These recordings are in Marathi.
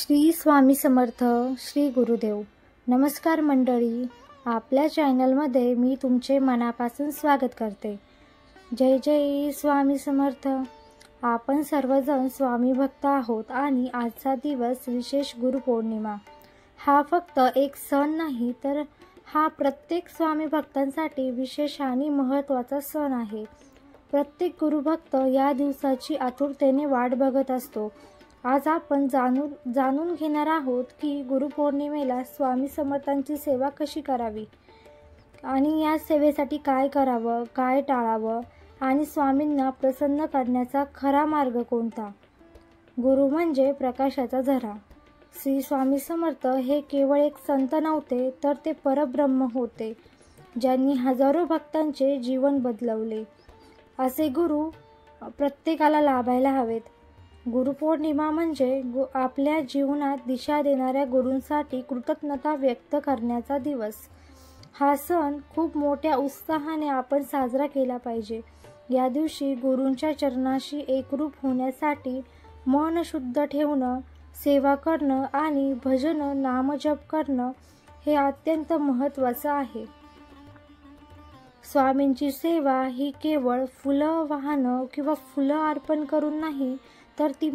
श्री स्वामी समर्थ. श्री गुरुदेव. नमस्कार मंडळी, आपल्या चॅनलमध्ये मी तुमचे मनापासून स्वागत करते. जय जय स्वामी समर्थ. आपण सर्वजण स्वामी भक्त आहोत आणि आजचा दिवस विशेष गुरुपौर्णिमा हा फक्त एक सण नाही, तर हा प्रत्येक स्वामी भक्तांसाठी विशेष आणि महत्त्वाचा सण आहे. प्रत्येक गुरुभक्त या दिवसाची आतुरतेने वाट बघत असतो. आज आपण जाणून घेणार आहोत की गुरुपौर्णिमेला स्वामी समर्थांची सेवा कशी करावी आणि या सेवेसाठी काय करावं, काय टाळावं आणि स्वामींना प्रसन्न करण्याचा खरा मार्ग कोणता. गुरु म्हणजे प्रकाशाचा झरा. श्री स्वामी समर्थ हे केवळ एक संत नव्हते, तर ते परब्रह्म होते, ज्यांनी हजारो भक्तांचे जीवन बदलवले. असे गुरु प्रत्येकाला लाभायला हवेत. गुरुपौर्णिमा म्हणजे आपल्या जीवनात दिशा देणाऱ्या गुरूंसाठी कृतज्ञता व्यक्त करण्याचा दिवस. हा सण खूप मोठ्या उत्साहाने आपण साजरा केला पाहिजे. या दिवशी गुरूंच्या चरणाशी एकरूप होण्यासाठी मन शुद्ध ठेवणं, सेवा करणं आणि भजन नामजप करणं हे अत्यंत महत्त्वाचं आहे. स्वामींची सेवा ही केवळ फुलं वाहणं किंवा फुलं अर्पण करून नाही, तर ती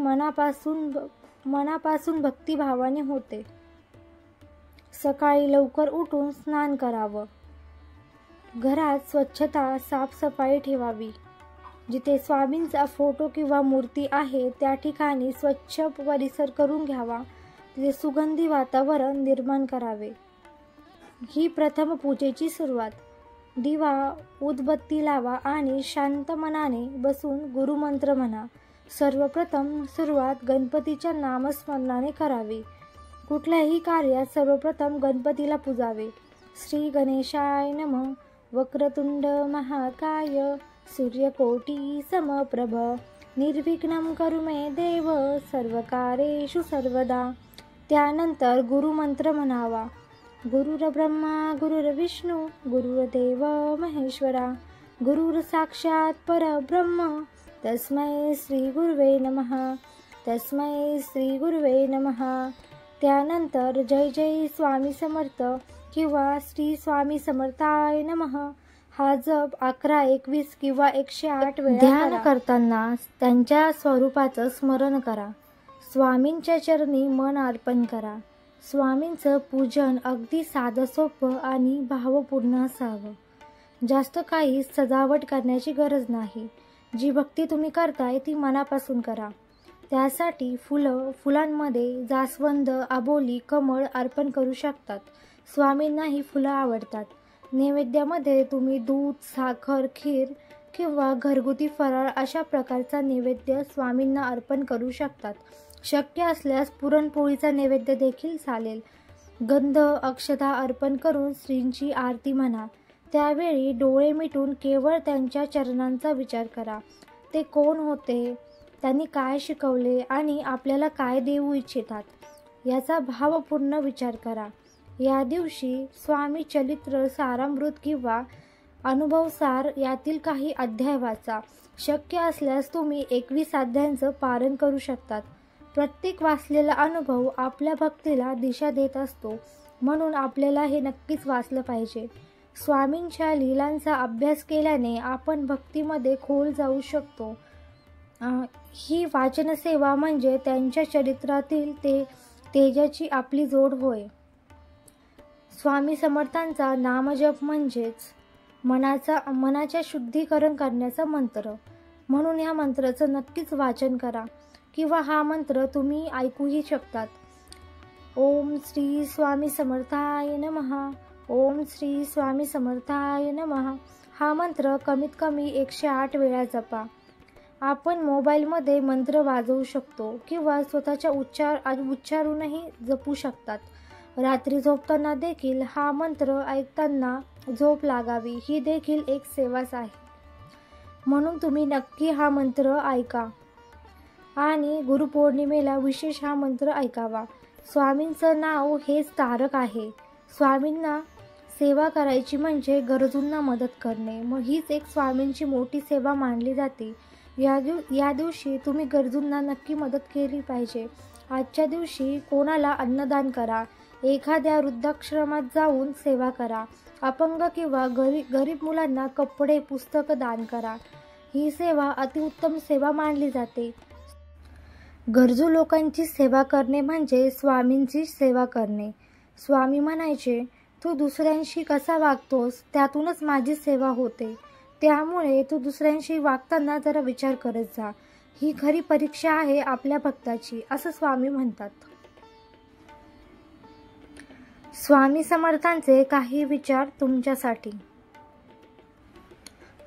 मनापासून भक्तिभावाने होते. सकाळी लवकर उठून स्नान करावं. घरात स्वच्छता, साफसफाई ठेवावी. जिथे स्वामींचा फोटो किंवा मूर्ती आहे त्या ठिकाणी स्वच्छ परिसर करून घ्यावा. तिथे सुगंधी वातावरण निर्माण करावे. ही प्रथम पूजेची सुरुवात. दिवा, उदबत्ती लावा आणि शांत मनाने बसून गुरुमंत्र म्हणा. सर्वप्रथम सुरुवात गणपतीच्या नामस्मरणाने करावी. कुठल्याही कार्यात सर्वप्रथम गणपतीला पूजावे. श्री गणेशाय नमः. वक्रतुंड महाकाय सूर्यकोटी समप्रभ निर्विघ्नं कुरु मे देव सर्वकार्येषु सर्वदा. त्यानंतर गुरुमंत्र म्हणावा. गुरुर्ब्रह्मा गुरुर्विष्णू गुरुर्देव महेश्वरा गुरुर साक्षात परब्रह्म तस्मै श्री गुरुवे नमः. तस्मै श्री गुरुवे नमः. त्यानंतर जय जय स्वामी समर्थ किंवा श्री स्वामी समर्थाय नमः हा जप 11, 21 किंवा 108 वेळा ध्यान करताना त्यांच्या स्वरूपाचं स्मरण करा. स्वामींच्या चरणी मन अर्पण करा. स्वामींचं पूजन अगदी साधं, सोपं आणि भावपूर्ण असावं. जास्त काही सजावट करण्याची गरज नाही. जी भक्ती तुम्ही करताय ती मनापासून करा. त्यासाठी फुलांमध्ये जास्वंद, अबोली, कमळ अर्पण करू शकतात. स्वामींना ही फुलं आवडतात. नैवेद्यामध्ये तुम्ही दूध, साखर, खीर किंवा घरगुती फराळ अशा प्रकारचा नैवेद्य स्वामींना अर्पण करू शकतात. शक्य असल्यास पुरणपोळीचा नैवेद्य देखील चालेल. गंध, अक्षता अर्पण करून श्रींची आरती म्हणा. त्यावेळी डोळे मिटून केवळ त्यांच्या चरणांचा विचार करा. ते कोण होते, त्यांनी काय शिकवले आणि आपल्याला काय देऊ इच्छितात याचा भावपूर्ण विचार करा. या दिवशी स्वामी चरित्र सारामृत किंवा अनुभवसार यातील काही अध्याय वाचा. शक्य असल्यास तुम्ही 21 अध्यायांचं पारण करू शकतात. प्रत्येक वाचलेला अनुभव आपल्या भक्तीला दिशा देत असतो, म्हणून आपल्याला हे नक्कीच वाचलं पाहिजे. स्वामींच्या लीलांचा अभ्यास केल्याने आपण भक्तीमध्ये खोल जाऊ शकतो. ही वाचनसेवा म्हणजे त्यांच्या चरित्रातील तेजाची आपली जोड होय. स्वामी समर्थांचा नामजप म्हणजेच मनाच्या शुद्धीकरण करण्याचा मंत्र, म्हणून या मंत्राचं नक्कीच वाचन करा किंवा हा मंत्र तुम्ही ऐकूही शकतात. ओम श्री स्वामी समर्थाय नमः. ओम श्री स्वामी समर्थाय नमः हा मंत्र कमीत कमी 108 वेळा जपा. आपण मोबाईलमध्ये मंत्र वाजवू शकतो किंवा स्वतःच्या उच्चारूनही जपू शकतात. रात्री झोपताना देखील हा मंत्र ऐकताना झोप लागावी ही देखील एक सेवाच आहे. म्हणून तुम्ही नक्की हा मंत्र ऐका आणि गुरुपौर्णिमेला विशेष हा मंत्र ऐकावा. स्वामींचं नाव हेच तारक आहे. स्वामींना सेवा करायची म्हणजे गरजूंना मदत करणे. मग हीच एक स्वामींची मोठी सेवा मानली जाते. या दिवशी तुम्ही गरजूंना नक्की मदत केली पाहिजे. आजच्या दिवशी कोणाला अन्नदान करा, एखाद्या वृद्धाश्रमात जाऊन सेवा करा, अपंग किंवा गरीब मुलांना कपडे, पुस्तकं दान करा. ही सेवा अतिउत्तम सेवा मानली जाते. गरजू लोकांची सेवा करणे म्हणजे स्वामींची सेवा करणे. स्वामी म्हणायचे, तू दुसऱ्यांशी कसा वागतोस त्यातूनच माझी सेवा होते. त्यामुळे तू दुसऱ्यांशी वागताना जरा विचार करत जा. ही खरी परीक्षा आहे आपल्या भक्ताची, असं स्वामी म्हणतात. स्वामी समर्थांचे काही विचार तुमच्यासाठी.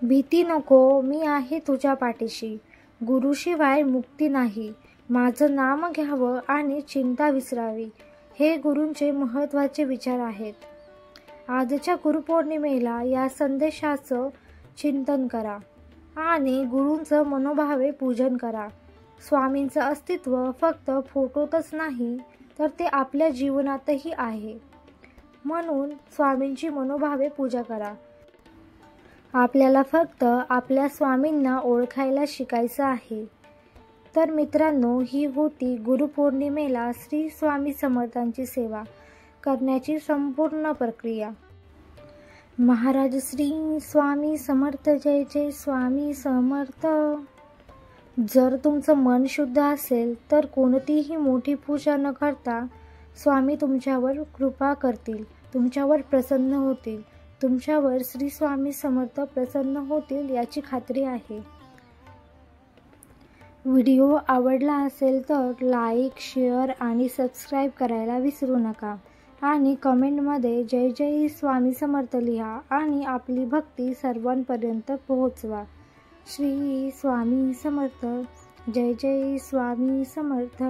भीती नको, मी आहे तुझ्या पाठीशी. गुरुशिवाय मुक्ती नाही. माझं नाम घ्यावं आणि चिंता विसरावी. हे गुरूंचे महत्त्वाचे विचार आहेत. आजच्या गुरुपौर्णिमेला या संदेशाचं चिंतन करा आणि गुरूंचं मनोभावे पूजन करा. स्वामींचं अस्तित्व फक्त फोटोतच नाही तर ते आपल्या जीवनातही आहे. म्हणून स्वामींची मनोभावे पूजा करा. आपल्याला फक्त आपल्या स्वामींना ओळखायला शिकायचं आहे. तर मित्रांनो, ही होती गुरुपौर्णिमेला श्री स्वामी समर्थांची सेवा करण्याची संपूर्ण प्रक्रिया. महाराज श्री स्वामी समर्थ. जय जय स्वामी समर्थ. जर तुमचं मन शुद्ध असेल तर कोणतीही मोठी पूजा न करता स्वामी तुमच्यावर कृपा करतील, तुमच्यावर प्रसन्न होतील. तुमच्यावर श्री स्वामी समर्थ प्रसन्न होतील याची खात्री आहे. व्हिडिओ आवडला असेल तर लाईक, शेअर आणि सबस्क्राईब करायला विसरू नका. आणि कमेंटमध्ये जय जय स्वामी समर्थ लिहा आणि आपली भक्ती सर्वांपर्यंत पोहोचवा. श्री स्वामी समर्थ. जय जय स्वामी समर्थ.